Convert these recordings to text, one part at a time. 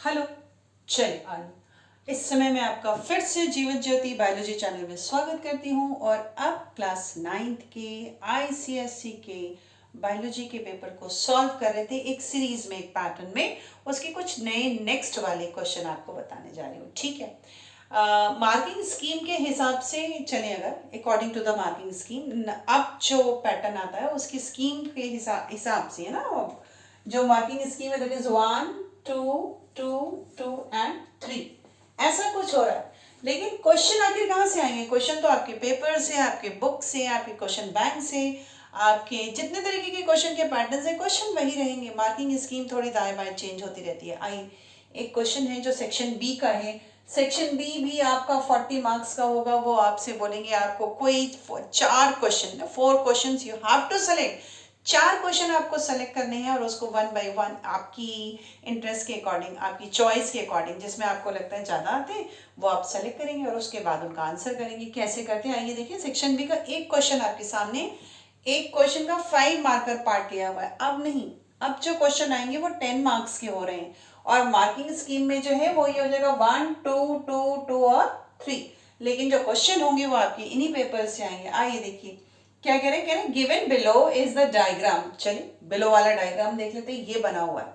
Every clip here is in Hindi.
हेलो। चलिए आज इस समय मैं आपका फिर से जीवन ज्योति बायोलॉजी चैनल में स्वागत करती हूँ और अब क्लास 9th के आईसीएससी के बायोलॉजी के पेपर को सॉल्व कर रहे थे एक सीरीज में, एक पैटर्न में। उसके कुछ नए नेक्स्ट वाले क्वेश्चन आपको बताने जा रही हूँ, ठीक है। मार्किंग स्कीम के हिसाब से चले, अगर according to the marking scheme अब जो पैटर्न आता है उसकी स्कीम के हिसाब से है ना, जो मार्किंग स्कीम है दैट इज 1 2 2 2 एंड 3, ऐसा कुछ हो रहा है। लेकिन क्वेश्चन आखिर कहाँ से आएंगे? क्वेश्चन तो आपके पेपर से, आपके बुक से, आपके क्वेश्चन बैंक से, आपके जितने तरीके के क्वेश्चन के पैटर्न है, क्वेश्चन वही रहेंगे। मार्किंग स्कीम थोड़ी दाएं बाएं चेंज होती रहती है। आई एक क्वेश्चन है जो सेक्शन बी का है। सेक्शन बी भी आपका 40 मार्क्स का होगा। वो आपसे बोलेंगे आपको कोई 4 question, 4 question you have to select. 4 question आपको सेलेक्ट करने हैं और उसको 1 बाय 1 आपकी इंटरेस्ट के अकॉर्डिंग, आपकी चॉइस के अकॉर्डिंग, जिसमें आपको लगता है ज़्यादा आते हैं वो आप सेलेक्ट करेंगे और उसके बाद उनका आंसर करेंगे। कैसे करते हैं आइए देखिए। सेक्शन बी का एक क्वेश्चन आपके सामने, एक क्वेश्चन का 5 मार्कर पार्ट किया हुआ है। अब नहीं, अब जो क्वेश्चन आएंगे वो 10 मार्क्स के हो रहे हैं और मार्किंग स्कीम में जो है वो ये हो जाएगा 1 2 2 2 और 3। लेकिन जो क्वेश्चन होंगे वो आपके इन्हीं पेपर से आएंगे। आइए देखिए क्या कह रहे हैं। Given below is the diagram. चलिए बिलो वाला डायग्राम देख लेते हैं। ये बना हुआ है,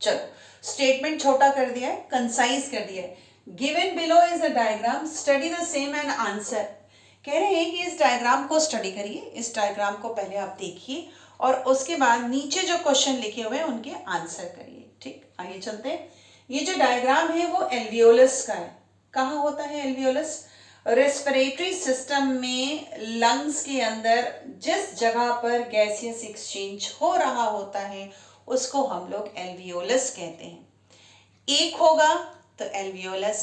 चलो स्टेटमेंट छोटा कर दिया है, कंसाइज कर दिया है। Given below is a diagram, study the same and answer. कह रहे हैं कि इस डायग्राम को स्टडी करिए, इस डायग्राम को पहले आप देखिए और उसके बाद नीचे जो क्वेश्चन लिखे हुए हैं उनके आंसर करिए। ठीक, आइए चलते हैं। ये जो डायग्राम है वो एल्वियोलस का है। कहाँ होता है एल्वियोलस? रेस्पिरेटरी सिस्टम में, लंग्स के अंदर जिस जगह पर गैसियस एक्सचेंज हो रहा होता है उसको हम लोग एल्वियोलस कहते हैं। एक होगा तो एल्वियोलस,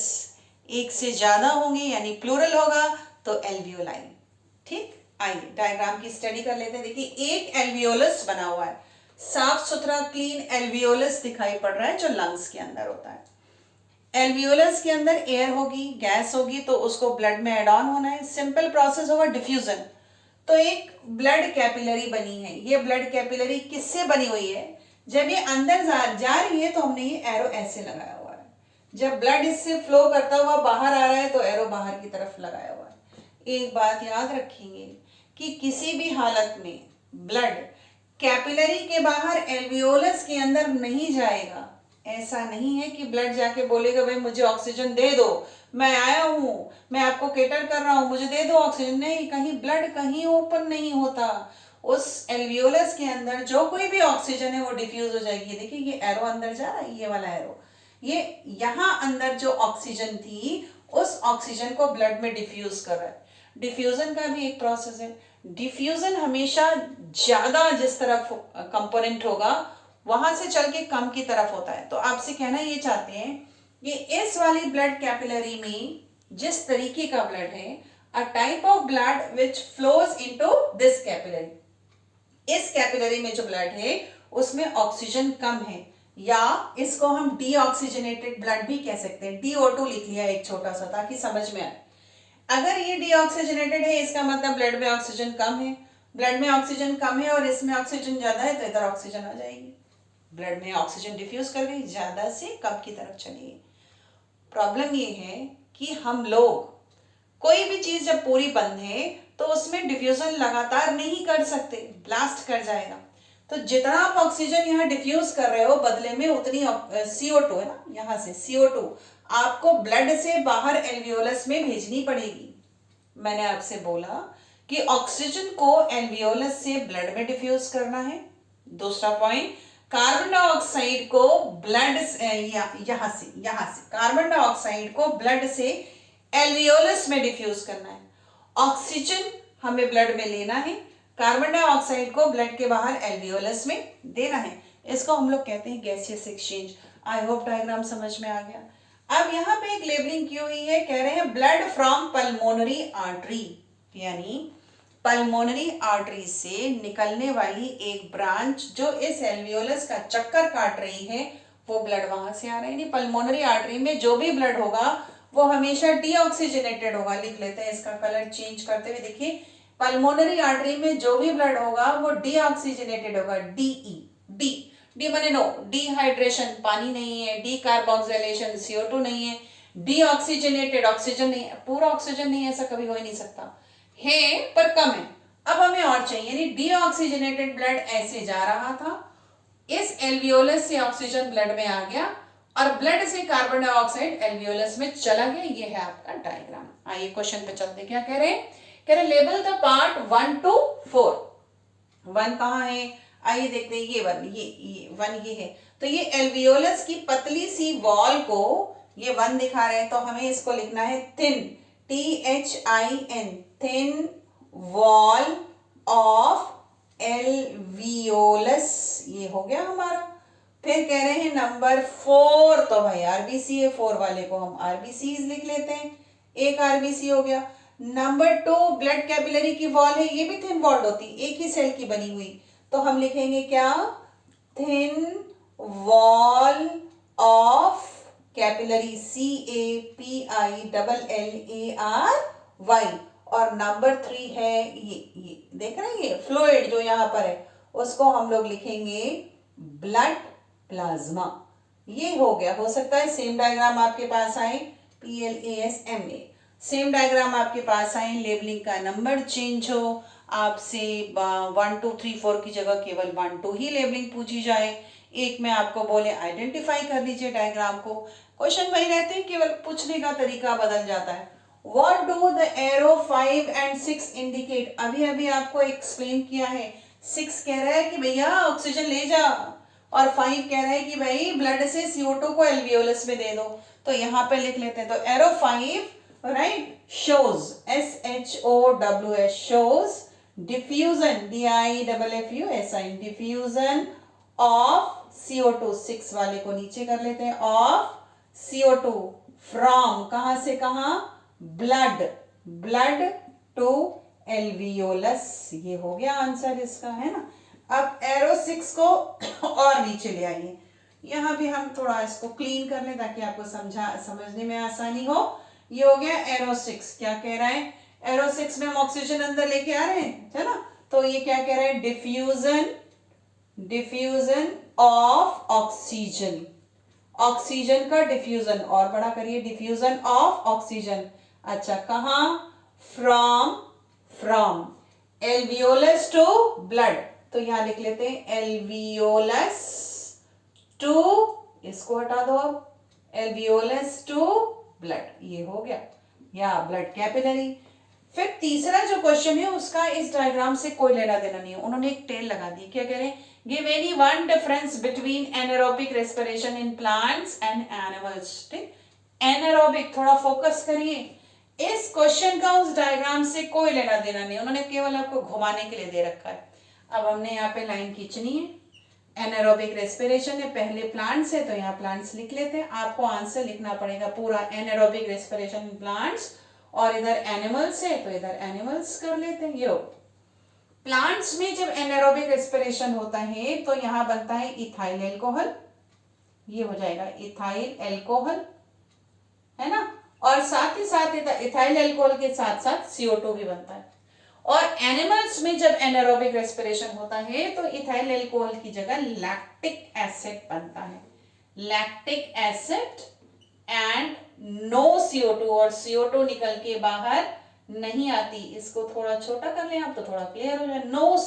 एक से ज्यादा होंगे यानी प्लूरल होगा तो एल्वियोलाई। ठीक, आइए डायग्राम की स्टडी कर लेते हैं। देखिए एक एल्वियोलस बना हुआ है, साफ सुथरा क्लीन एल्वियोलस दिखाई पड़ रहा है जो लंग्स के अंदर होता है। एल्वियोलस के अंदर एयर होगी, गैस होगी तो उसको ब्लड में एड ऑन होना है। सिंपल प्रोसेस होगा डिफ्यूजन। तो एक ब्लड कैपिलरी बनी है। ये ब्लड कैपिलरी किससे बनी हुई है? जब ये अंदर जा रही है तो हमने ये एरो ऐसे लगाया हुआ है। जब ब्लड इससे फ्लो करता हुआ बाहर आ रहा है तो एरो बाहर की तरफ लगाया हुआ है। एक बात याद रखेंगे कि किसी भी हालत में ब्लड कैपिलरी के बाहर एल्वियोलस के अंदर नहीं जाएगा। ऐसा नहीं है कि ब्लड जाके बोलेगा भाई मुझे ऑक्सीजन दे दो, मैं आया हूं, मैं आपको केटर कर रहा हूं, मुझे दे दो ऑक्सीजन। नहीं, कहीं ब्लड कहीं ओपन नहीं होता। उस एल्वियोलस के अंदर जो कोई भी ऑक्सीजन है वो डिफ्यूज हो जाएगी। देखिए ये एरो अंदर जा रहा है, ये वाला एरो, ये यहाँ अंदर जो ऑक्सीजन थी उस ऑक्सीजन को ब्लड में डिफ्यूज कर रहा है। डिफ्यूजन का भी एक प्रोसेस है। डिफ्यूजन हमेशा ज्यादा जिस तरफ कंपोनेंट होगा वहां से चल के कम की तरफ होता है। तो आपसे कहना ये चाहते हैं कि इस वाली ब्लड कैपिलरी में जिस तरीके का ब्लड है, a type of blood which flows into this capillary. इस कैपिलरी में जो ब्लड है उसमें ऑक्सीजन कम है, या इसको हम डीऑक्सीजनेटेड ब्लड भी कह सकते हैं। DO2 लिख लिया एक छोटा सा ताकि समझ में आए। अगर ये डीऑक्सीजनेटेड है इसका मतलब ब्लड में ऑक्सीजन कम है। ब्लड में ऑक्सीजन कम है और इसमें ऑक्सीजन ज्यादा है तो इधर ऑक्सीजन आ जाएगी। ब्लड में ऑक्सीजन डिफ्यूज कर गई, ज्यादा से कम की तरफ चली गई। प्रॉब्लम ये है कि हम लोग कोई भी चीज जब पूरी बंद है तो उसमें डिफ्यूजन लगातार नहीं कर सकते, ब्लास्ट कर जाएगा। तो जितना आप ऑक्सीजन यहाँ डिफ्यूज कर रहे हो बदले में उतनी CO2 है ना, यहाँ से CO2 आपको ब्लड से बाहर एल्वियोलस में भेजनी पड़ेगी। मैंने आपसे बोला कि ऑक्सीजन को एल्वियोलस से ब्लड में डिफ्यूज करना है। दूसरा पॉइंट, कार्बन डाइऑक्साइड को ब्लड यहाँ से कार्बन डाइऑक्साइड को ब्लड से एल्वियोलस में डिफ्यूज करना है। ऑक्सीजन हमें ब्लड में लेना है, कार्बन डाइऑक्साइड को ब्लड के बाहर एल्वियोलस में देना है। इसको हम लोग कहते हैं gaseous exchange. I hope diagram समझ में आ गया। अब यहाँ पे एक लेबलिंग की हुई है, कह रहे हैं ब्लड फ्रॉम पल्मोनरी आर्टरी, यानी पल्मोनरी आर्टरी से निकलने वाली एक ब्रांच जो इस एल्वियोलस का चक्कर काट रही है वो ब्लड वहां से आ रहा है। यानी पल्मोनरी आर्टरी में जो भी ब्लड होगा वो हमेशा डीऑक्सीजनेटेड होगा। लिख लेते हैं इसका कलर चेंज करते हुए। देखिए पल्मोनरी आर्टरी में जो भी ब्लड होगा वो डीऑक्सीजनेटेड होगा, DE। डी डी माने नो, डिहाइड्रेशन पानी नहीं है, डी कार्बोक्सिलेशन CO2 नहीं है, डी ऑक्सीजनेटेड ऑक्सीजन नहीं है, पूरा ऑक्सीजन नहीं है, ऐसा कभी हो ही नहीं सकता है, पर कम है। अब हमें और चाहिए, यानी डी ऑक्सीजनेटेड ब्लड ऐसे जा रहा था, इस एल्वियोलस से ऑक्सीजन ब्लड में आ गया और ब्लड से कार्बन डाइऑक्साइड एल्वियोलस में चला गया। ये है आपका डायग्राम। आइए क्वेश्चन पे चलते, क्या कह रहे हैं? कह रहे लेबल द पार्ट 1 to 4। 1 कहाँ है? आइए देखते हैं, ये 1, ये 1 ये है। तो ये एल्वियोलस की पतली सी वॉल को ये 1 दिखा रहे हैं, तो हमें इसको लिखना है thin, THIN, thin wall of alveolus. ये हो गया हमारा। फिर कह रहे हैं नंबर 4, तो भाई आरबीसी है, 4 वाले को हम आरबीसी लिख लेते हैं, एक आरबीसी हो गया। नंबर 2 ब्लड कैपिलरी की वॉल है, ये भी थिन वॉल्ड होती, एक ही सेल की बनी हुई, तो हम लिखेंगे क्या? Thin wall of capillary, CAPILLARY। और नंबर 3 है ये देख रहे हैं, ये फ्लूइड जो यहाँ पर है उसको हम लोग लिखेंगे ब्लड प्लाज्मा। ये हो गया। हो सकता है सेम डायग्राम आपके पास आए, PLASMA, सेम डायग्राम आपके पास आए, लेबलिंग का नंबर चेंज हो, आपसे 1 2 3 4 की जगह केवल 1 2 ही लेबलिंग पूछी जाए, एक में आपको बोले आइडेंटिफाई कर लीजिए डायग्राम को। क्वेश्चन वही रहते हैं, केवल पूछने का तरीका बदल जाता है। What do the arrow 5 and 6 indicate? अभी अभी आपको एक्सप्लेन किया है। 6 कह रहा है कि भैया ऑक्सीजन ले जा, और 5 कह रहा है कि भाई ब्लड से CO2 को एल्वियोलस में दे दो। तो यहाँ पे लिख लेते हैं, तो arrow 5 right shows, SHOWS shows diffusion, DIFFUSIN diffusion of CO2। 6 वाले को नीचे कर लेते हैं, ऑफ CO2 फ्रॉम, कहां से कहां? Blood to alveolus. ये हो गया आंसर इसका, है ना। अब एरो 6 को और नीचे ले आइए, यहां भी हम थोड़ा इसको क्लीन कर लें ताकि आपको समझने में आसानी हो। ये हो गया एरो 6। क्या कह रहा है? एरो 6 में हम ऑक्सीजन अंदर लेके आ रहे हैं, है ना। तो ये क्या कह रहा है? डिफ्यूजन ऑफ ऑक्सीजन, ऑक्सीजन का डिफ्यूजन, और बड़ा करिए, डिफ्यूजन ऑफ ऑक्सीजन। अच्छा, कहां? फ्रॉम एल्वियोलस टू ब्लड, तो यहां लिख लेते हैं एल्वियोलस टू, इसको हटा दो अब, एल्वियोलस टू ब्लड। ये हो गया, या ब्लड कैपिलरी। फिर तीसरा जो क्वेश्चन है उसका इस डायग्राम से कोई लेना देना नहीं है, उन्होंने एक टेल लगा दी। क्या कह रहे हैं? Give any one difference between anaerobic respiration in plants and animals. ठीक, एनारोबिक, थोड़ा फोकस करिए। इस क्वेश्चन का उस डायग्राम से कोई लेना देना नहीं, उन्होंने केवल आपको घुमाने के लिए दे रखा है। अब हमने यहाँ पे लाइन खींचनी है, एनारोबिक रेस्पिरेशन है, पहले प्लांट्स है तो यहाँ प्लांट्स लिख लेते हैं। आपको आंसर लिखना पड़ेगा पूरा, एनारोबिक रेस्पिरेशन इन प्लांट्स, और इधर एनिमल्स है तो इधर एनिमल्स कर लेते हैं। ये प्लांट्स में जब एनारोबिक रेस्पिरेशन होता है तो यहाँ बनता है इथाइल एल्कोहल, ये हो जाएगा इथाइल एल्कोहल, है ना। और साथ ही साथ इथाइल एल्कोहल के साथ साथ CO2 भी बनता है। और एनिमल्स में जब एनारोबिक रेस्पिरेशन होता है तो इथाइल एल्कोहल की जगह लैक्टिक एसिड बनता है, lactic acid and no CO2, और CO2 निकल के बाहर नहीं आती। इसको थोड़ा छोटा कर लें आप तो थोड़ा क्लियर हो जाए। नो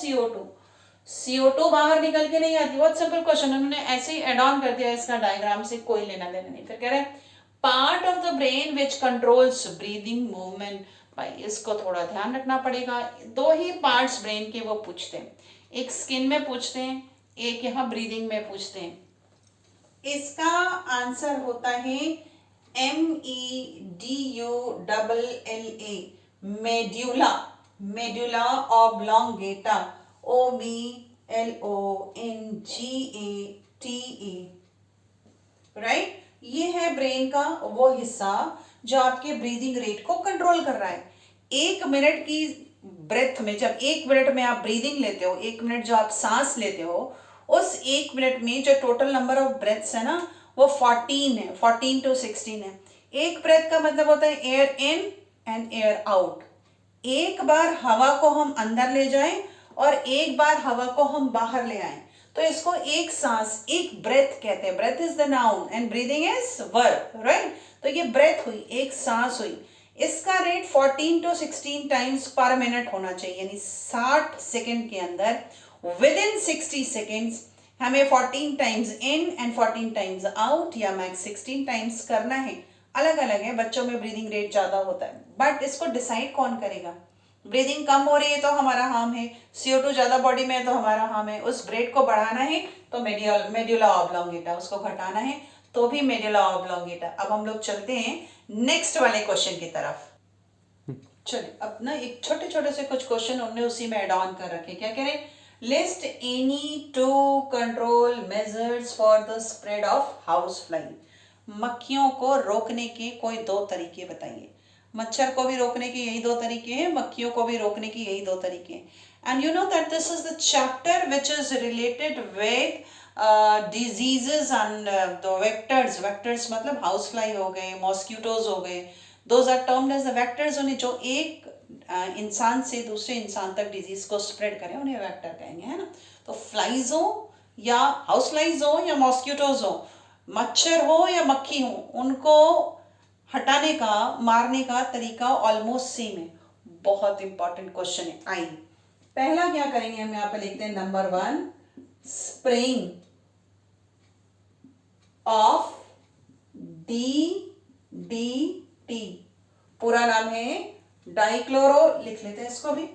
CO2 बाहर निकल के नहीं आती। बहुत सिंपल क्वेश्चन, उन्होंने ऐसे ही एड ऑन कर दिया, इसका डायग्राम से कोई लेना देना नहीं। फिर कह रहे हैं part of the brain which controls breathing movement. भाई इसको थोड़ा ध्यान रखना पड़ेगा, 2 ही पार्ट्स ब्रेन के वो पूछते हैं, एक स्किन में पूछते हैं, एक यहाँ ब्रीदिंग में पूछते हैं। इसका आंसर होता है MEDULLA, medulla, medulla oblongata, OBLONGATA, right. ये है ब्रेन का वो हिस्सा जो आपके ब्रीदिंग रेट को कंट्रोल कर रहा है। 1 मिनट की ब्रेथ में, जब 1 मिनट में आप ब्रीदिंग लेते हो, 1 मिनट जो आप सांस लेते हो, उस 1 मिनट में जो टोटल नंबर ऑफ ब्रेथ्स है ना वो 14 है, 14 to 16 है। एक ब्रेथ का मतलब होता है air in and air out. एक बार हवा को हम अंदर ले जाएं और एक बार हवा को हम बाहर ले आएं, तो इसको एक सांस, एक ब्रेथ कहते हैं। Breath is the noun and breathing is verb, right. तो ये ब्रेथ हुई, एक सांस हुई। इसका rate 14 to 16 times per minute होना चाहिए, यानी 60 सेकंड के अंदर विद इन 60 सेकेंड्स हमें 14 times in and 14 times out या मैक्स 16 टाइम्स करना है। अलग अलग है, बच्चों में ब्रीदिंग रेट ज़्यादा होता है, बट इसको डिसाइड कौन करेगा? ब्रीदिंग कम हो रही है तो हमारा हार्म है, CO2 ज़्यादा बॉडी में है तो हमारा हार्म है। उस रेट को बढ़ाना है तो मेड्यूला ऑब्लोंगेटा, उसको घटाना है तो भी मेड्यूला ऑब्लोंगेटा। अब हम लोग चलते हैं नेक्स्ट वाले क्वेश्चन की तरफ। चलिए, अब ना एक छोटे छोटे से कुछ क्वेश्चन उन्होंने उसी में एड ऑन कर रखे। क्या कह रहे हैं? List any 2 control measures for the spread of house fly. मक्खियों को रोकने के कोई 2 तरीके बताइए। मच्छर को भी रोकने के यही 2 तरीके हैं, मक्खियों को भी रोकने के यही 2 तरीके हैं। And you know that this is the chapter which is related with diseases and the vectors. Vectors मतलब हाउस फ्लाई हो गए, मॉस्किटोज हो गए, those are termed as the vectors. उन्हें जो एक इंसान से दूसरे इंसान तक डिजीज को स्प्रेड करें उन्हें वेक्टर कहेंगे, है ना। तो फ्लाइज हो या हाउस फ्लाइज हो या मॉस्किटोज हो, मच्छर हो या मक्खी हो, उनको हटाने का, मारने का तरीका ऑलमोस्ट सेम है। बहुत इंपॉर्टेंट क्वेश्चन है। आई पहला क्या करेंगे, हम यहाँ पे लिखते हैं नंबर 1, स्प्रेइंग ऑफ DDT। पूरा नाम है डाइक्लोरो, लिख लेते हैं इसको भी,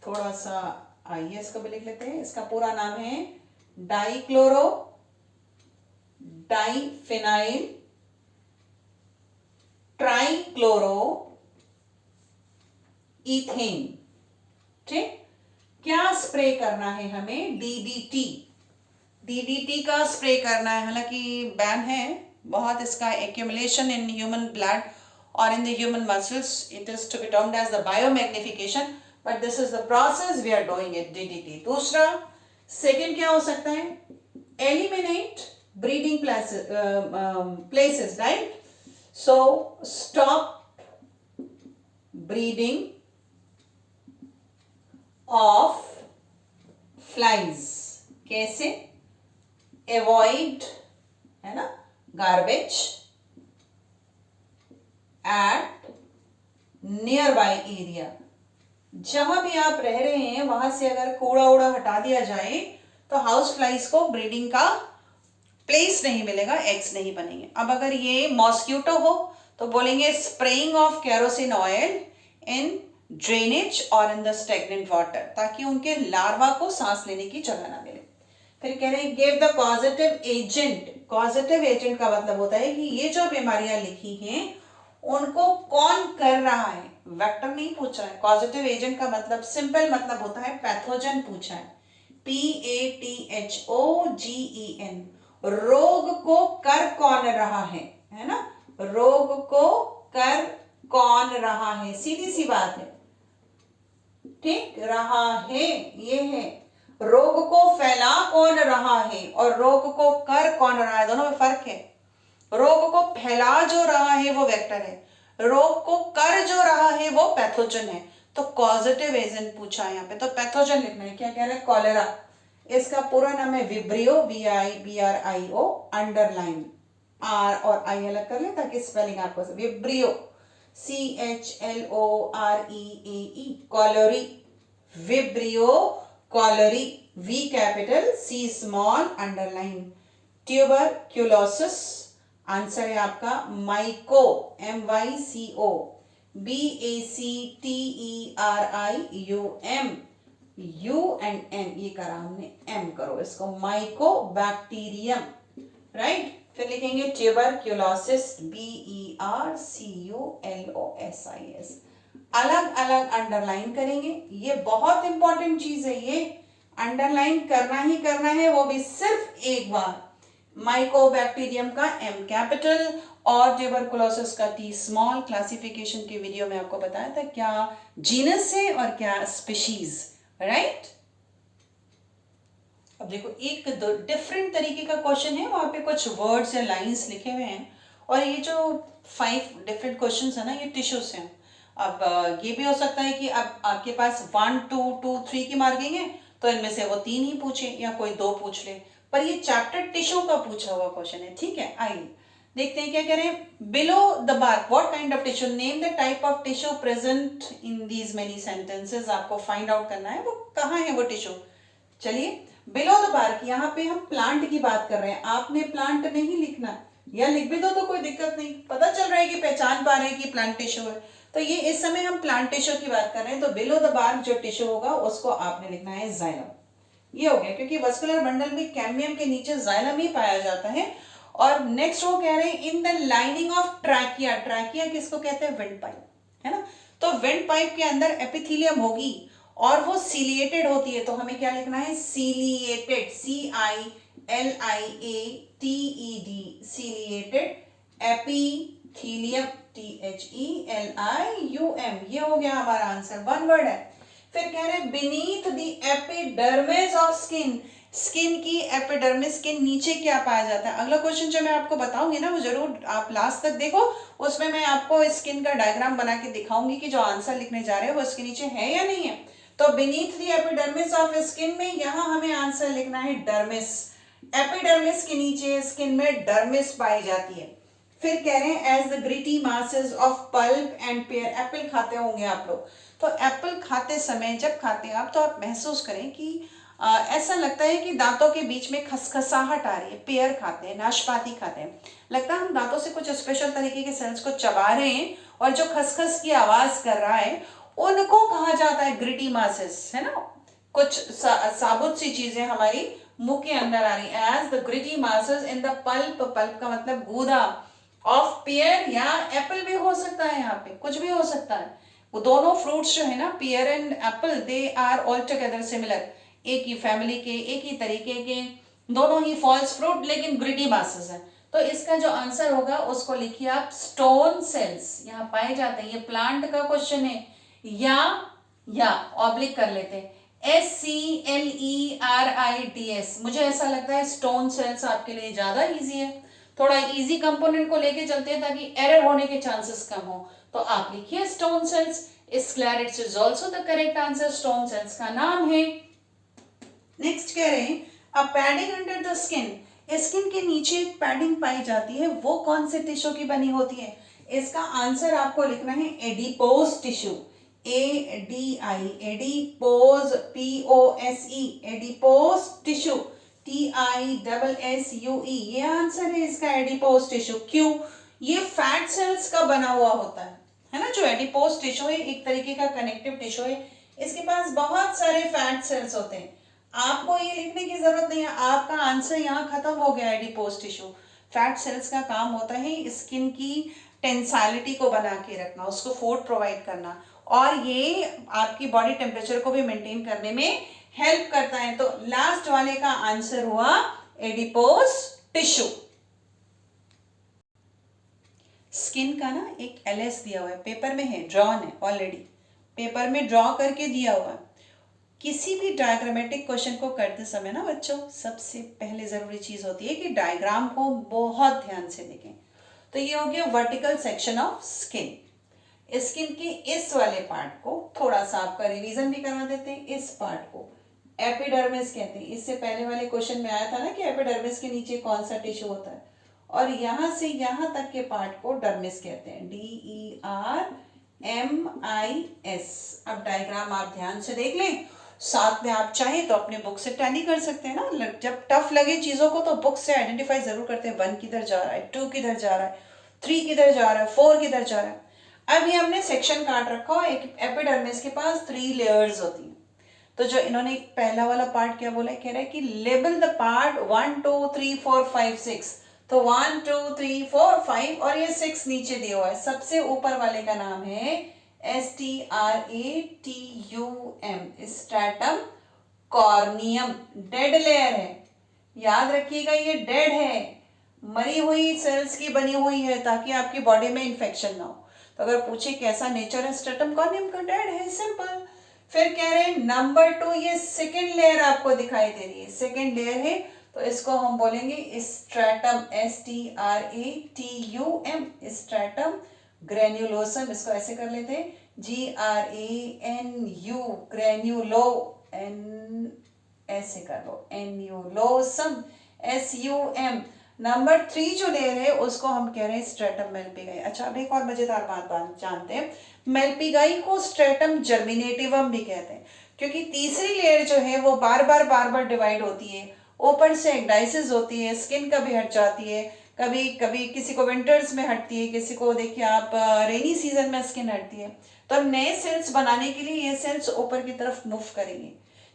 थोड़ा सा आइए इसको भी लिख लेते हैं। इसका पूरा नाम है डाइक्लोरो डाइफिनाइल ट्राइक्लोरो इथेन। ठीक, क्या स्प्रे करना है हमें? DDT का स्प्रे करना है। हालांकि बैन है बहुत इसका, एक्यूमुलेशन इन ह्यूमन ब्लड और in the human muscles, it is to be termed as the biomagnification, but this is the process we are doing it, DDT। दूसरा, सेकेंड क्या हो सकता है? Eliminate breeding places, right. So stop breeding of flies। कैसे? Avoid, है ना, garbage at nearby area। जहां भी आप रह रहे हैं वहां से अगर कूड़ा उड़ा हटा दिया जाए तो हाउस फ्लाइज को ब्रीडिंग का प्लेस नहीं मिलेगा, एग्स नहीं बनेंगे। अब अगर ये मॉस्किटो हो तो बोलेंगे spraying of kerosene oil in drainage और इन द स्टेगनेंट वाटर, ताकि उनके लार्वा को सांस लेने की जगह ना मिले। फिर कह रहे हैं give the causative agent. Causative agent का मतलब होता है कि ये जो बीमारियां लिखी हैं उनको कौन कर रहा है। वेक्टर नहीं पूछ रहा है। कॉजेटिव एजेंट का मतलब सिंपल मतलब होता है पैथोजन पूछा है, PATHOGEN। रोग को कर कौन रहा है ना, रोग को कर कौन रहा है, सीधी सी बात है। ठीक, रहा है ये है। रोग को फैला कौन रहा है और रोग को कर कौन रहा है, दोनों में फर्क है। रोग को फैला जो रहा है वो वेक्टर है, रोग को कर जो रहा है वो पैथोजन है। तो कॉजेटिव एजेंट पूछा है यहाँ पे, तो पैथोजन लिखना है। क्या कह रहे हैं? कॉलेरा। इसका पूरा नाम है विब्रियो, VIBRIO, अंडरलाइन R और I अलग कर ले ताकि स्पेलिंग आपको Vibrio, CHLOREAE, cholerae, Vibrio cholerae, V capital C small underline. Tuberculosis, answer है आपका myco, MYCO, BACTERIUM, U and M, ये करा हमने, M करो इसको, माइको बैक्टीरियम, राइट। फिर लिखेंगे ट्यूबरक्यूलोसिस, BERCULOSIS। अलग अलग अंडरलाइन करेंगे, ये बहुत इंपॉर्टेंट चीज है, ये अंडरलाइन करना ही करना है, वो भी सिर्फ एक बार। माइकोबैक्टीरियम का M कैपिटल और ट्यूबरकुलोसिस का T स्मॉल। क्लासिफिकेशन के वीडियो में आपको बताया था क्या जीनस है और क्या स्पीशीज, राइट। अब देखो एक डिफरेंट तरीके का क्वेश्चन है, वहां पे कुछ वर्ड्स या लाइंस लिखे हुए हैं और ये जो 5 डिफरेंट क्वेश्चंस है ना, ये टिश्यूज हैं। अब ये भी हो सकता है कि अब आपके पास 1 2 2 3 की मार्किंग है तो इनमें से वो 3 ही पूछे या कोई 2 पूछ ले, पर ये चैप्टर टिश्यू का पूछा हुआ क्वेश्चन है, ठीक है। आइए देखते हैं क्या कह रहे हैं। Below the bark what kind of tissue, name the type of tissue present in these many sentences, आपको फाइंड आउट करना है वो कहाँ है वो टिश्यू। चलिए बिलो द बार्क, यहाँ पे हम प्लांट की बात कर रहे हैं, आपने प्लांट नहीं लिखना, या लिख भी दो तो कोई दिक्कत नहीं, पता चल रहा है कि पहचान पा रहे हैं कि प्लांट टिश्यू है। तो ये इस समय हम प्लांट टिश्यू की बात कर रहे हैं, तो बिलो द बार्क जो टिश्यू होगा उसको आपने लिखना है जाइलम। ये हो गया, क्योंकि वस्कुलर बंडल में कैम्बियम के नीचे जाइलम ही पाया जाता है। और नेक्स्ट वो कह रहे हैं in the lining of trachea, trachea किसको कहते हैं, विंड पाइप, है ना। तो विंड पाइप के अंदर एपिथेलियम होगी और वो सीलिएटेड होती है, तो हमें क्या लिखना है, ciliated, CILIATED, ciliated epithelium, THELIUM, ये हो गया हमारा आंसर, 1 वर्ड है। फिर कह रहे हैं beneath the epidermis of skin, skin की एपिडर्मिस के नीचे क्या पाया जाता है। अगला क्वेश्चन जो मैं आपको बताऊंगी ना वो जरूर आप लास्ट तक देखो, उसमें मैं आपको स्किन का डायग्राम बना के दिखाऊंगी कि जो आंसर लिखने जा रहे हैं वो इसके नीचे है या नहीं है। तो beneath the epidermis of skin में यहाँ हमें आंसर लिखना है डर्मिस, एपिडर्मिस के नीचे स्किन में डर्मिस पाई जाती है। फिर कह रहे हैं as the gritty masses of pulp and pear, apple खाते होंगे आप लोग, तो एप्पल खाते समय जब खाते हैं आप तो आप महसूस करें कि ऐसा लगता है कि दांतों के बीच में खसखसाहट आ रही है। पेयर खाते हैं, नाशपाती खाते हैं, लगता है हम दांतों से कुछ स्पेशल तरीके के सेल्स को चबा रहे हैं और जो खसखस की आवाज कर रहा है उनको कहा जाता है ग्रिटी मासेस, है ना। कुछ साबुत सी चीजें हमारी मुंह के अंदर आ रही है, as the gritty masses in the pulp, pulp का मतलब गूदा, ऑफ पेयर या एप्पल भी हो सकता है, यहाँ पे कुछ भी हो सकता है। वो दोनों फ्रूट्स जो है ना, pear and apple, they are all together similar, एक ही फैमिली के, एक ही तरीके के, दोनों ही फॉल्स फ्रूट लेकिन ग्रिटी मासेस है। तो इसका जो आंसर होगा उसको लिखिए आप स्टोन सेल्स, यहाँ पाए जाते हैं। ये प्लांट का क्वेश्चन है, या ऑब्लिक कर लेते हैं, SCLERITS, मुझे ऐसा लगता है स्टोन सेल्स आपके लिए ज्यादा इजी है, थोड़ा इजी कंपोनेंट को लेके चलते हैं ताकि एरर होने के चांसेस कम हो। तो आप लिखिए stone cells, sclereids is also the correct answer, stone cells का नाम है। नेक्स्ट कह रहे हैं a padding under the skin, skin के नीचे एक पैडिंग पाई जाती है, वो कौन से टिश्यू की बनी होती है। इसका आंसर आपको लिखना है adipose tissue, ADI, adipose, POSE, adipose tissue, TISSUE, ये आंसर है इसका, एडिपोज टिश्यू। क्यों, ये फैट सेल्स का बना हुआ होता है ना। जो एडिपोज टिश्यू है एक तरीके का कनेक्टिव टिश्यू है, इसके पास बहुत सारे फैट सेल्स होते हैं। आपको ये लिखने की जरूरत नहीं है, आपका आंसर यहाँ खत्म हो गया। एडिपोज टिश्यू, फैट सेल्स का काम होता है स्किन की टेंसाइलिटी को बना के रखना, उसको फूड प्रोवाइड करना, और ये आपकी बॉडी टेम्परेचर को भी मेंटेन करने में हेल्प करता है। तो लास्ट वाले का आंसर हुआ एडिपोज टिश्यू। स्किन का ना एक LS दिया हुआ है, पेपर में है, ड्रॉन है ऑलरेडी, पेपर में ड्रॉ करके दिया हुआ है। किसी भी डायग्रामेटिक क्वेश्चन को करते समय ना बच्चों, सबसे पहले जरूरी चीज होती है कि डायग्राम को बहुत ध्यान से देखें। तो ये हो गया vertical section of skin. Skin के इस वाले पार्ट को थोड़ा सा आपका रिवीजन भी करवा देते हैं। इस पार्ट को एपिडर्मिस कहते हैं, इससे पहले वाले क्वेश्चन में आया था ना कि एपिडर्मिस के नीचे कौन सा टिश्यू होता है, और यहां से यहां तक के पार्ट को डर्मिस कहते हैं, DERMIS। अब डायग्राम आप ध्यान से देख लें, साथ में आप चाहे तो अपने बुक से टैली कर सकते हैं ना। जब टफ लगे चीजों को तो बुक से आइडेंटिफाई जरूर करते हैं, 1 किधर जा रहा है, 2 किधर जा रहा है, 3 किधर जा रहा है, 4 किधर जा रहा है। अब ये हमने सेक्शन काट रखा हो, एक एपिडर्मिस के पास 3 लेयर्स होती हैं। तो जो इन्होंने पहला वाला पार्ट क्या बोला है, कह रहा है कि लेबल द पार्ट 1 2 3 4 5 6, तो 1 2 3 4 5 और ये 6 नीचे दिया हुआ है। सबसे ऊपर वाले का नाम है STRATUM, stratum corneum, dead layer है, याद रखिएगा ये डेड है, मरी हुई सेल्स की बनी हुई है ताकि आपकी बॉडी में इंफेक्शन ना हो। तो अगर पूछे कैसा नेचर है स्ट्रैटम कॉर्नियम का, डेड है, सिंपल। फिर कह रहे हैं नंबर 2, ये सेकेंड लेयर आपको दिखाई दे रही है, सेकेंड लेयर है, तो इसको हम बोलेंगे स्ट्रैटम, STRATUM, स्ट्रैटम ग्रेन्युलोसम, इसको ऐसे कर लेते हैं GRANU, ग्रेन्युलो, ऐसे कर लो, एन्यूलोसम, SUM। नंबर 3 जो लेयर है उसको हम कह रहे हैं स्ट्रेटम मेल्पिगाई। अच्छा, अब एक और मजेदार बात जानते हैं, मेल्पिगाई को स्ट्रेटम जर्मिनेटिवम भी कहते हैं, क्योंकि तीसरी लेयर जो है वो बार बार डिवाइड होती है, ऊपर से एक्डाइसिस होती है, स्किन कभी हट जाती है, कभी कभी किसी को विंटर्स में हटती है, किसी को देखिए आप रेनी सीजन में स्किन हटती है। तो अब नए सेल्स बनाने के लिए ये सेल्स ऊपर की तरफ मूव करेंगे।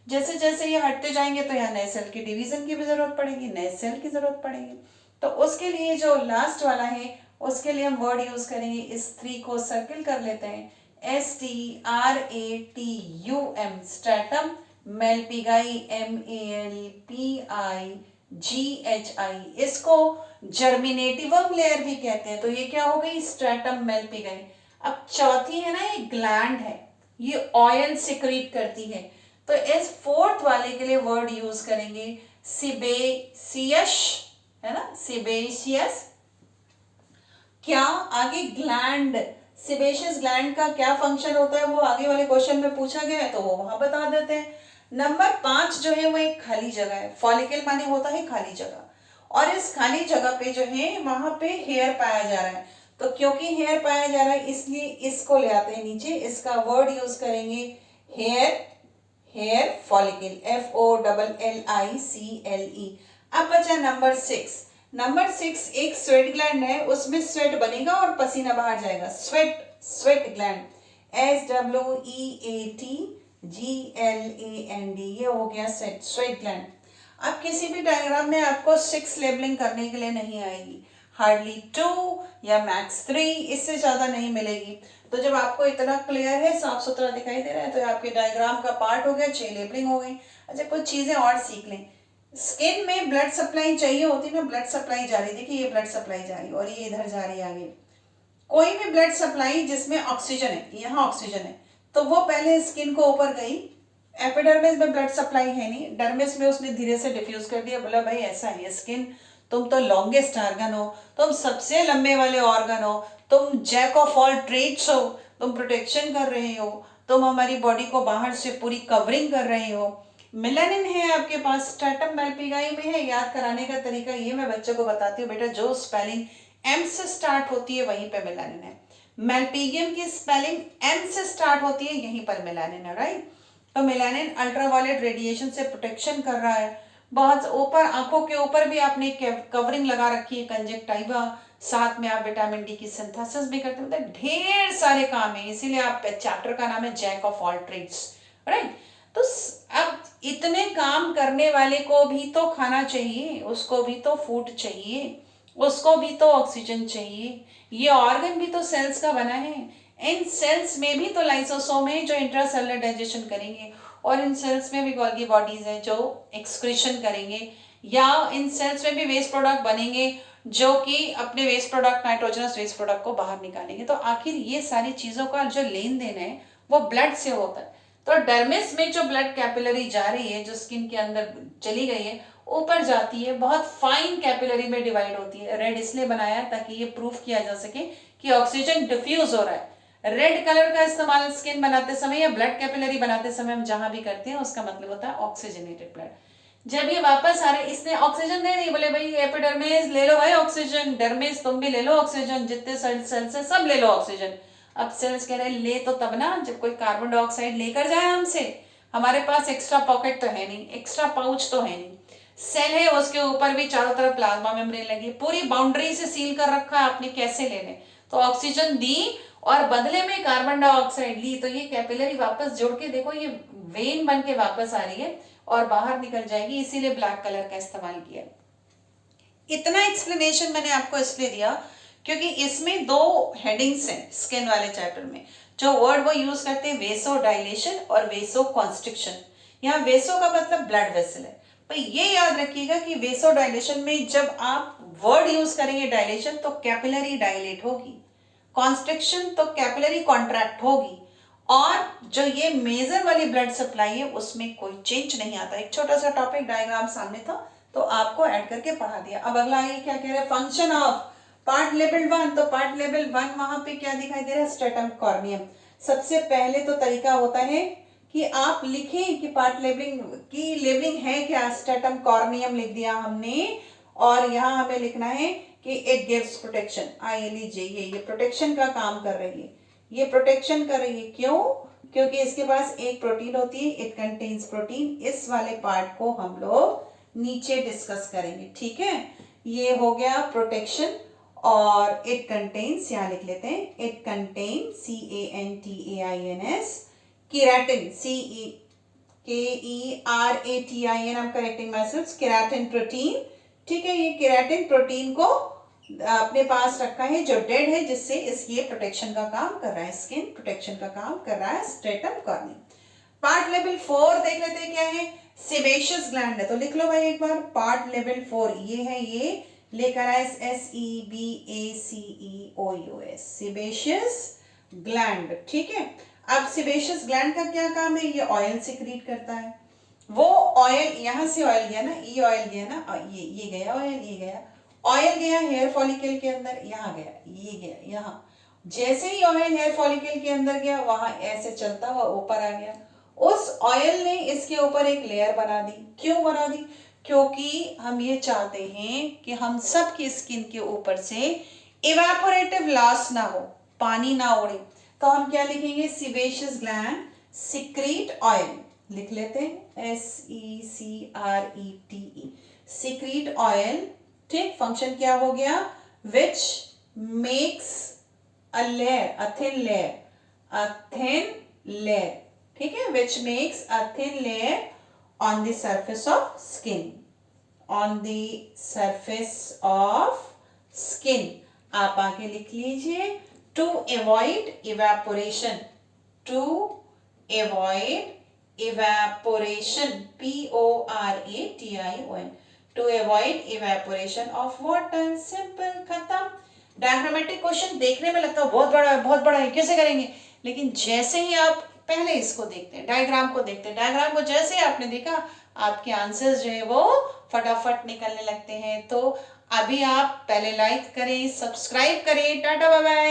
जैसे जैसे ये हटते जाएंगे तो यहाँ नए सेल की डिवीजन की भी जरूरत पड़ेगी, नए सेल की जरूरत पड़ेगी। तो उसके लिए जो लास्ट वाला है उसके लिए हम वर्ड यूज करेंगे, इस 3 को सर्किल कर लेते हैं, STRATUM, स्ट्रेटम मेल्पिगाई, MELPIGHI। इसको जर्मिनेटिवम लेयर भी कहते हैं। तो ये क्या हो गई, स्ट्रेटम मेल्पिगाई। अब चौथी है ना, ये ग्लैंड है, ये ऑयल सिक्रीट करती है। तो इस फोर्थ वाले के लिए वर्ड यूज करेंगे सीबेसियस, है ना, सीबेसियस। क्या आगे ग्लैंड, सीबेशियस ग्लैंड का क्या फंक्शन होता है वो आगे वाले क्वेश्चन में पूछा गया है, तो वो वहां बता देते हैं। नंबर 5 जो है वो एक खाली जगह है, फॉलिकल माने होता है खाली जगह, और इस खाली जगह पे जो है वहां पे हेयर पाया जा रहा है। तो क्योंकि हेयर पाया जा रहा है इसलिए इसको ले आते हैं नीचे, इसका वर्ड यूज करेंगे हेयर फॉलिकल, FOLLICLE। अब बचा नंबर 6। नंबर 6 एक स्वेट ग्लैंड है, उसमें स्वेट बनेगा और पसीना बाहर जाएगा, स्वेट ग्लैंड, SWEATGLAND, ये हो गया स्वेट ग्लैंड। अब किसी भी डायग्राम में आपको 6 लेबलिंग करने के लिए नहीं आएगी, हार्डली 2 या मैक्स 3, इससे ज्यादा नहीं मिलेगी। तो जब आपको इतना क्लियर है, साफ सुथरा दिखाई दे रहा है, तो आपके डायग्राम का पार्ट हो गया, 6 लेबलिंग हो गई। अच्छा, कुछ चीजें और सीख लें। स्किन में ब्लड सप्लाई चाहिए होती है ना, ब्लड सप्लाई जा रही, देखिए ये ब्लड सप्लाई जा रही और ये इधर जा रही आगे। कोई भी ब्लड सप्लाई जिसमें ऑक्सीजन है, यहाँ ऑक्सीजन है, तो वो पहले स्किन को ऊपर गई, एपिडर्मिस में ब्लड सप्लाई है नहीं, डर्मिस में उसने धीरे से डिफ्यूज कर दिया, बोला भाई ऐसा है स्किन, तुम तो लॉन्गेस्ट ऑर्गन हो, तुम सबसे लंबे वाले ऑर्गन हो, तुम जैक ऑफ ऑल ट्रेड्स हो, तुम प्रोटेक्शन कर रहे हो, तुम हमारी बॉडी को बाहर से पूरी कवरिंग कर रहे हो। मेलानिन है आपके पास, स्ट्रेटम मेल्पिगाई में है। याद कराने का तरीका ये मैं बच्चों को बताती हूँ, बेटा जो स्पेलिंग एम से स्टार्ट होती है वहीं पे मेलानिन है, मेल्पिगियम की स्पेलिंग एम से स्टार्ट होती है, यहीं पर मेलानिन है, राइट। तो मेलानिन अल्ट्रावायलेट रेडिएशन से प्रोटेक्शन कर रहा है। बहुत ऊपर आंखों के ऊपर भी आपने कवरिंग लगा रखी है, कंजक्टिवा, साथ में आप विटामिन डी की सिंथेसिस भी करते हैं, मतलब ढेर सारे काम है, इसीलिए आप चैप्टर का नाम है jack of all trades, right. तो अब इतने काम करने वाले को भी तो खाना चाहिए, उसको भी तो फूड चाहिए, उसको भी तो ऑक्सीजन चाहिए, ये ऑर्गन भी तो सेल्स का बना है, इन सेल्स में भी तो लाइसोसोम है जो इंट्रासेलुलर डाइजेशन करेंगे, और इन सेल्स में भी गोल्गी बॉडीज हैं जो एक्सक्रीशन करेंगे, या इन सेल्स में भी वेस्ट प्रोडक्ट बनेंगे जो कि अपने waste product, nitrogenous waste product को बाहर निकालेंगे। तो आखिर ये सारी चीजों का जो लेन देन है वो ब्लड से होता है। तो डर्मिस में जो ब्लड कैपिलरी जा रही है, जो स्किन के अंदर चली गई है, ऊपर जाती है, बहुत फाइन कैपिलरी में डिवाइड होती है। रेड इसलिए बनाया है ताकि ये प्रूफ किया जा सके कि ऑक्सीजन डिफ्यूज हो रहा है। रेड कलर का इस्तेमाल स्किन बनाते समय या ब्लड कैपिलरी बनाते समय हम जहां भी करते हैं उसका मतलब होता है ऑक्सीजनेटेड ब्लड। जब ये वापस आ रहे, इसने ऑक्सीजन दे दी, बोले भाई एपिडर्मिस ले लो भाई ऑक्सीजन, डर्मिस तुम भी ले लो ऑक्सीजन, जितने सेल्स है सब ले लो ऑक्सीजन। अब सेल्स कह रहे ले तो तब ना जब कोई कार्बन डाइऑक्साइड लेकर जाए हमसे, हमारे पास एक्स्ट्रा पॉकेट तो है नहीं, एक्स्ट्रा पाउच तो है नहीं। सेल है उसके ऊपर भी चारों तरफ प्लाज्मा मेम्ब्रेन लगी, पूरी बाउंड्री से सील कर रखा है, आपने कैसे लेने। तो ऑक्सीजन दी और बदले में कार्बन डाइऑक्साइड ली, तो ये कैपिलरी वापस जोड़ के देखो ये वेन बन के वापस आ रही है और बाहर निकल जाएगी, इसीलिए ब्लैक कलर का इस्तेमाल किया। इतना एक्सप्लेनेशन मैंने आपको इसलिए दिया क्योंकि इसमें 2 हेडिंग्स हैं स्किन वाले चैप्टर में, जो वर्ड वो यूज करते हैं वेसो डायलेशन और वेसो कॉन्स्ट्रिक्शन। यहाँ वेसो का मतलब ब्लड वेसल है, पर ये याद रखिएगा कि वेसो डायलेशन में जब आप वर्ड यूज करेंगे डायलेशन तो कैपिलरी डायलेट होगी, कॉन्स्ट्रिक्शन तो कैपिलरी कॉन्ट्रैक्ट होगी, और जो ये मेजर वाली ब्लड सप्लाई है उसमें कोई चेंज नहीं आता। एक छोटा सा टॉपिक डायग्राम सामने था तो आपको ऐड करके पढ़ा दिया। अब अगला ये क्या कह रहे हैं, फंक्शन ऑफ पार्ट लेवल 1। तो पार्ट लेवल 1 वहां पे क्या दिखाई दे रहा है, स्ट्रेटम कॉर्नियम। सबसे पहले तो तरीका होता है कि आप लिखें कि पार्ट लेबलिंग की लेबलिंग है क्या। स्ट्रेटम कॉर्नियम लिख दिया हमने और यहाँ हमें लिखना है कि इट गिव्स प्रोटेक्शन। आइए लीजिए, ये प्रोटेक्शन का काम कर रही है, ये प्रोटेक्शन कर रही है। क्यों? क्योंकि इसके पास एक प्रोटीन होती है, इट कंटेन्स प्रोटीन। इस वाले पार्ट को हम लोग नीचे डिस्कस करेंगे, ठीक है। ये हो गया प्रोटेक्शन। और इट कंटेन्स, यहाँ लिख लेते हैं, it contain CANTAINS keratin, KERATIN, I'm correcting myself, keratin protein, ठीक है। ये केराटिन प्रोटीन को अपने पास रखा है जो डेड है, जिससे ये प्रोटेक्शन का काम कर रहा है, स्किन प्रोटेक्शन का काम कर रहा है स्ट्रेटम कॉर्नियम। पार्ट लेवल 4 देख लेते हैं क्या है। सेबेशियस ग्लैंड है, तो लिख लो भाई एक बार, पार्ट लेवल 4 ये है, ये लेकर आए SEBACEOUS, सेबेशियस ग्लैंड, ठीक है। अब सेबेशियस ग्लैंड का क्या काम है, ये ऑयल सिक्रीट करता है। वो ऑयल, यहां से ऑयल गया ना, ये ऑयल गया ना, ये गया ऑयल, ये गया ऑयल, गया हेयर फॉलिकल के अंदर, यहाँ गया, ये गया यहाँ। जैसे ही ऑयल हेयर फॉलिकल के अंदर गया, वहां ऐसे चलता हुआ ऊपर आ गया। उस ऑयल ने इसके ऊपर एक लेयर बना दी। क्यों बना दी? क्योंकि हम ये चाहते हैं कि हम सब की स्किन के ऊपर से इवेपोरेटिव लॉस ना हो, पानी ना उड़े। तो हम क्या लिखेंगे, सेबेशियस ग्लैंड सिक्रीट ऑयल, लिख लेते हैं SECRETE, सिक्रीट ऑयल, ठीक। फंक्शन क्या हो गया, which makes a layer, a thin layer, a thin layer, ठीक है, which makes a thin layer on the surface of skin, on the surface of skin. आप आगे लिख लीजिए, to avoid evaporation, to avoid evaporation, PORATION, to avoid evaporation of water, simple, खत्म। डायग्रामेटिक क्वेश्चन देखने में लगता है बहुत बड़ा है, बहुत बड़ा है, कैसे करेंगे, लेकिन जैसे ही आप पहले इसको देखते हैं, डायग्राम को देखते हैं, डायग्राम को जैसे आपने देखा, आपके आंसर्स जो है वो फटाफट निकलने लगते हैं। तो अभी आप पहले लाइक करें, सब्सक्राइब करें, टाटा बाय बाय।